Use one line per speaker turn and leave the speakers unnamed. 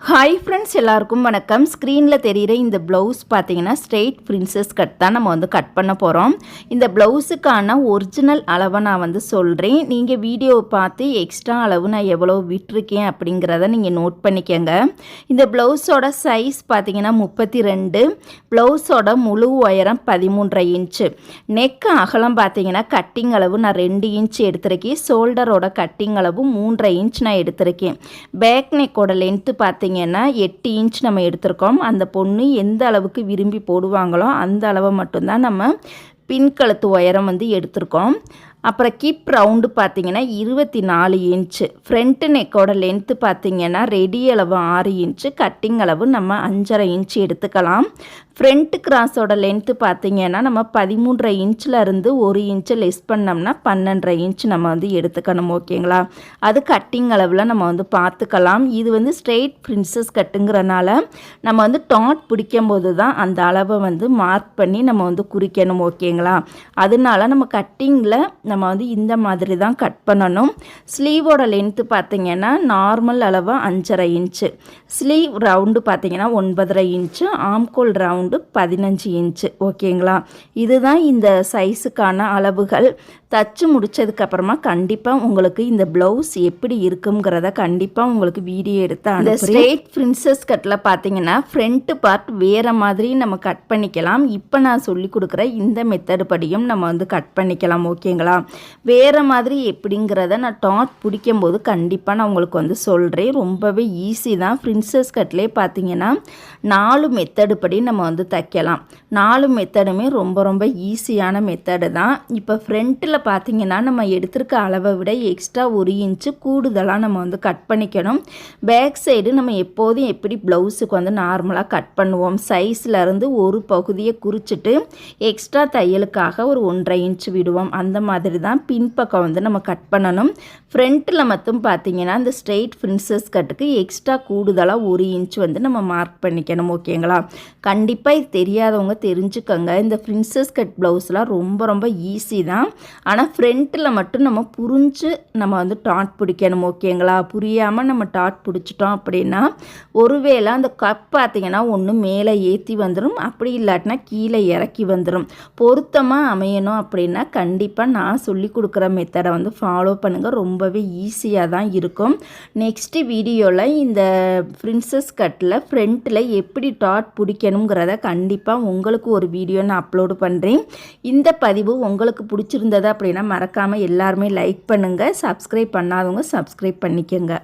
Hi friends, எல்லாருக்கும் வணக்கம். ஸ்க்ரீனில் தெரிகிற இந்த ப்ளவுஸ் பார்த்தீங்கன்னா ஸ்ட்ரெயிட் பிரின்சஸ் கட் தான் நம்ம கட் பண்ண போகிறோம். இந்த ப்ளவுஸுக்கான ஒரிஜினல் அளவை நான் சொல்கிறேன். நீங்கள் வீடியோவை பார்த்து எக்ஸ்ட்ரா அளவு நான் எவ்வளோ விட்டுருக்கேன் அப்படிங்கிறத நீங்கள் நோட் பண்ணிக்கோங்க. இந்த ப்ளவுஸோட சைஸ் பார்த்தீங்கன்னா 32, ப்ளவுஸோட முழு உயரம் 13.5 இன்ச்சு, நெக் அகலம் பார்த்தீங்கன்னா கட்டிங் அளவு நான் 2 இன்ச் எடுத்திருக்கேன். ஷோல்டரோட கட்டிங் அளவு 3.5 இன்ச் நான் எடுத்திருக்கேன். பேக் நெக்கோட லென்த்து பார்த்தீங்கன்னா 8 இன்ச் நம்ம எடுத்திருக்கோம். அந்த பொண்ணு எந்த அளவுக்கு விரும்பி போடுவாங்களோ அந்த அளவை மட்டும்தான் நம்ம பின்கழுத்து உயரம் எடுத்திருக்கோம். அப்புறம் கிப் ரவுண்டு பார்த்தீங்கன்னா 24 இன்ச்சு. ஃப்ரண்ட்டு நெக்கோட லென்த்து பார்த்தீங்கன்னா ரெடி அளவு 6 இன்ச்சு, கட்டிங் அளவு நம்ம 5.5 இன்ச்சு எடுத்துக்கலாம். ஃப்ரண்ட்டு கிராஸோட லென்த்து பார்த்தீங்கன்னா நம்ம 13.5 இன்ச்சில் இருந்து 1 இன்ச்சு லெஸ் பண்ணோம்னா 12.5 இன்ச்சு நம்ம எடுத்துக்கணும். ஓகேங்களா? அது கட்டிங் அளவில் நம்ம பார்த்துக்கலாம். இது ஸ்ட்ரெயிட் பிரின்சஸ் கட்டுங்கிறனால நம்ம டாட் பிடிக்கும் போது தான் அந்த அளவை மார்க் பண்ணி நம்ம குறிக்கணும். ஓகேங்களா? அதனால நம்ம கட்டிங்கில் நம்ம இந்த மாதிரி தான் கட் பண்ணணும். ஸ்லீவோட லென்த்து பார்த்தீங்கன்னா நார்மல் அளவு 5.5 இன்ச்சு, ஸ்லீவ் ரவுண்டு பார்த்தீங்கன்னா 9.5 இன்ச்சு, ஆம்கோல் ரவுண்டு 15 இன்ச்சு. ஓகேங்களா? இதுதான் இந்த சைஸுக்கான அளவுகள். தச்சு முடிச்சதுக்கப்புறமா கண்டிப்பாக உங்களுக்கு இந்த ப்ளவுஸ் எப்படி இருக்குங்கிறத கண்டிப்பாக உங்களுக்கு வீடியோ எடுத்து அந்த ஸ்ட்ரெயிட் பிரின்சஸ் கட்டில் பார்த்தீங்கன்னா ஃப்ரண்ட்டு பார்ட் வேறு மாதிரி நம்ம கட் பண்ணிக்கலாம். இப்போ நான் சொல்லி கொடுக்குற இந்த மெத்தடு படியும் நம்ம கட் பண்ணிக்கலாம். ஓகேங்களா? வேறு மாதிரி எப்படிங்கிறத நான் டாட் பிடிக்கும் போது கண்டிப்பாக நான் உங்களுக்கு சொல்கிறேன். ரொம்பவே ஈஸி தான். பிரின்சஸ் கட்லேயே பார்த்தீங்கன்னா 4 மெத்தடு படி நம்ம தைக்கலாம். 4 மெத்தடுமே ரொம்ப ரொம்ப ஈஸியான மெத்தடு தான். இப்போ ஃப்ரண்ட்டில் பார்த்தீங்கன்னா நம்ம எடுத்திருக்க அளவை விட எக்ஸ்ட்ரா 1 இன்ச்சு கூடுதலாக நம்ம கட் பண்ணிக்கணும். பேக் சைடு நம்ம எப்போதும் எப்படி ப்ளவுஸுக்கு நார்மலாக கட் பண்ணுவோம், சைஸில் இருந்து ஒரு பகுதியை குறிச்சிட்டு எக்ஸ்ட்ரா தையலுக்காக ஒரு 1.5 இன்ச்சு விடுவோம். அந்த மாதிரி தான் பின்பக்கம் நம்ம கட் பண்ணணும். ஃப்ரண்ட்டில் மட்டும் பார்த்தீங்கன்னா இந்த ஸ்ட்ரெயிட் பிரின்சஸ் கட்டுக்கு எக்ஸ்ட்ரா கூடுதலாக 1 இன்ச்சு நம்ம மார்க் பண்ணிக்கணும். ஓகேங்களா? கண்டிப்பாக இது தெரியாதவங்க தெரிஞ்சுக்கோங்க. இந்த பிரின்சஸ் கட் ப்ளவுஸ்லாம் ரொம்ப ரொம்ப ஈஸி தான். ஆனால் ஃப்ரண்ட்டில் மட்டும் நம்ம புரிஞ்சு நம்ம டாட் பிடிக்கணும். ஓகேங்களா? புரியாமல் நம்ம டாட் பிடிச்சிட்டோம் அப்படின்னா ஒருவேளை அந்த கப் பார்த்தீங்கன்னா ஒன்று மேலே ஏற்றி வந்துடும், அப்படி இல்லாட்டினா கீழே இறக்கி வந்துடும். பொருத்தமாக அமையணும் அப்படின்னா கண்டிப்பாக நான் சொல்லி கொடுக்குற மெத்தடை ஃபாலோ பண்ணுங்கள். ரொம்பவே ஈஸியாக தான் இருக்கும். நெக்ஸ்ட்டு வீடியோவில் இந்த பிரின்சஸ் கட்டில் ஃப்ரண்ட்டில் எப்படி டாட் பிடிக்கணுங்கிறத கண்டிப்பாக உங்களுக்கு ஒரு வீடியோ நான் அப்லோடு பண்ணுறேன். இந்த பதிவு உங்களுக்கு பிடிச்சிருந்தது அப்படின்னா மறக்காமல் எல்லாருமே லைக் பண்ணுங்கள். சப்ஸ்கிரைப் பண்ணாதவங்க சப்ஸ்கிரைப் பண்ணிக்கோங்க.